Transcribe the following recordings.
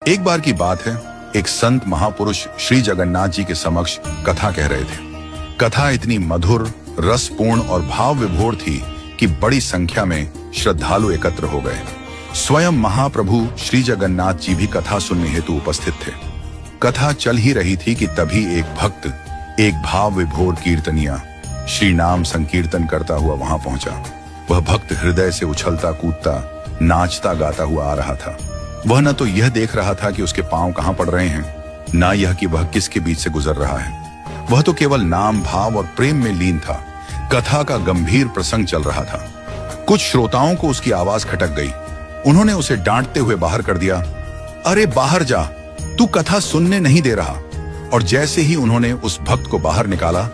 एक बार की बात है, एक संत महापुरुष श्री जगन्नाथ जी के समक्ष कथा कह रहे थे। कथा इतनी मधुर, रसपूर्ण और भाव विभोर थी कि बड़ी संख्या में श्रद्धालु एकत्र हो गए। स्वयं महाप्रभु श्री जगन्नाथ जी भी कथा सुनने हेतु उपस्थित थे। कथा चल ही रही थी कि तभी एक भक्त एक भाव विभोर कीर्तनिया श्री नाम संकीर्तन करता हुआ वहां पहुंचा। वह भक्त हृदय से उछलता कूदता, नाचता गाता हुआ आ रहा था। वह न तो यह देख रहा था कि उसके पांव कहां पड़ रहे हैं, न यह कि वह किसके बीच से गुजर रहा है। वह तो केवल नाम, भाव और प्रेम में लीन था। कथा का गंभीर प्रसंग चल रहा था। कुछ श्रोताओं को उसकी आवाज खटक गई। उन्होंने उसे डांटते हुए बाहर कर दिया। अरे बाहर जा, तू कथा सुनने नहीं दे रहा। और जैसे ही उन्होंने उस भक्त को बाहर निकाला,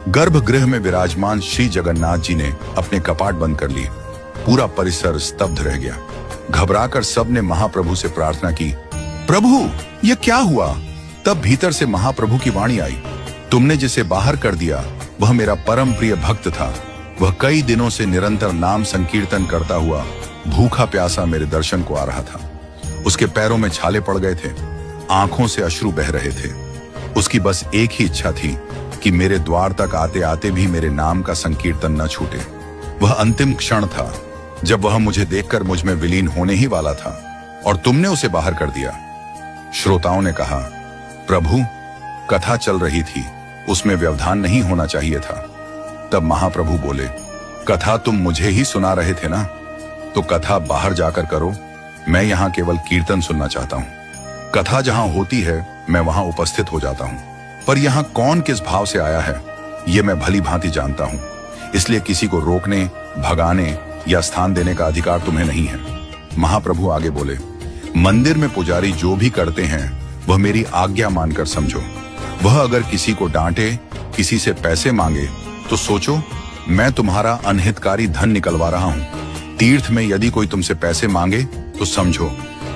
गर्भगृह में विराजमान श्री जगन्नाथ जी ने अपने कपाट बंद कर लिए। पूरा परिसर स्तब्ध रह गया। घबराकर सबने महाप्रभु से प्रार्थना की, प्रभु यह क्या हुआ? तब भीतर से महाप्रभु की वाणी आई, तुमने जिसे बाहर कर दिया वह मेरा परम प्रिय भक्त था। वह कई दिनों से निरंतर नाम संकीर्तन करता हुआ भूखा प्यासा मेरे दर्शन को आ रहा था। उसके पैरों में छाले पड़ गए थे, आंखों से अश्रु बह रहे थे। उसकी बस एक ही इच्छा थी कि मेरे द्वार तक आते आते भी मेरे नाम का संकीर्तन न छूटे। वह अंतिम क्षण था जब वह मुझे देखकर मुझ में विलीन होने ही वाला था, और तुमने उसे बाहर कर दिया। श्रोताओं ने कहा, प्रभु कथा चल रही थी, उसमें व्यवधान नहीं होना चाहिए था। तब महाप्रभु बोले, कथा तुम मुझे ही सुना रहे थे ना, तो कथा बाहर जाकर करो। मैं यहाँ केवल कीर्तन सुनना चाहता हूँ। कथा जहाँ होती है मैं वहां उपस्थित हो जाता हूँ, पर यहाँ कौन किस भाव से आया है ये मैं भली भांति जानता हूँ। इसलिए किसी को रोकने, भगाने या स्थान देने का अधिकार तुम्हें नहीं है। महाप्रभु आगे बोले, मंदिर में पुजारी जो भी करते हैं वह मेरी आज्ञा मानकर समझो। वह अगर किसी को डांटे, किसी से पैसे मांगे, तो सोचो मैं तुम्हारा अनहितकारी धन निकलवा रहा हूँ। तीर्थ में यदि कोई तुमसे पैसे मांगे तो समझो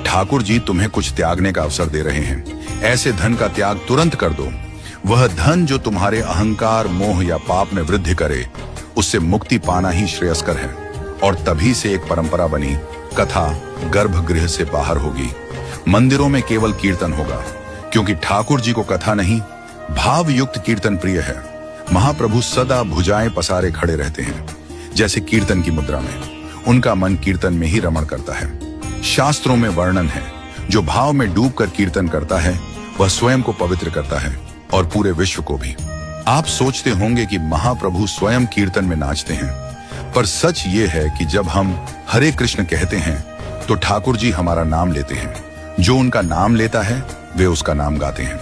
ठाकुर जी तुम्हें कुछ त्यागने का अवसर दे रहे हैं। ऐसे धन का त्याग तुरंत कर दो। वह धन जो तुम्हारे अहंकार, मोह या पाप में वृद्धि करे, उससे मुक्ति पाना ही श्रेयस्कर है। और तभी से एक परंपरा बनी, कथा गर्भगृह से बाहर होगी। मंदिरों में केवल कीर्तन होगा, क्योंकि ठाकुर जी को कथा नहीं, भाव युक्त कीर्तन प्रिय है। महाप्रभु सदा भुजाएं पसारे खड़े रहते हैं, जैसे कीर्तन की मुद्रा में। उनका मन कीर्तन में ही रमण करता है। शास्त्रों में वर्णन है, जो भाव में डूबकर कीर्तन करता है वह स्वयं को पवित्र करता है और पूरे विश्व को भी। आप सोचते होंगे कि महाप्रभु स्वयं कीर्तन में नाचते हैं, पर सच ये है कि जब हम हरे कृष्ण कहते हैं तो ठाकुर जी हमारा नाम लेते हैं। जो उनका नाम लेता है वे उसका नाम गाते हैं।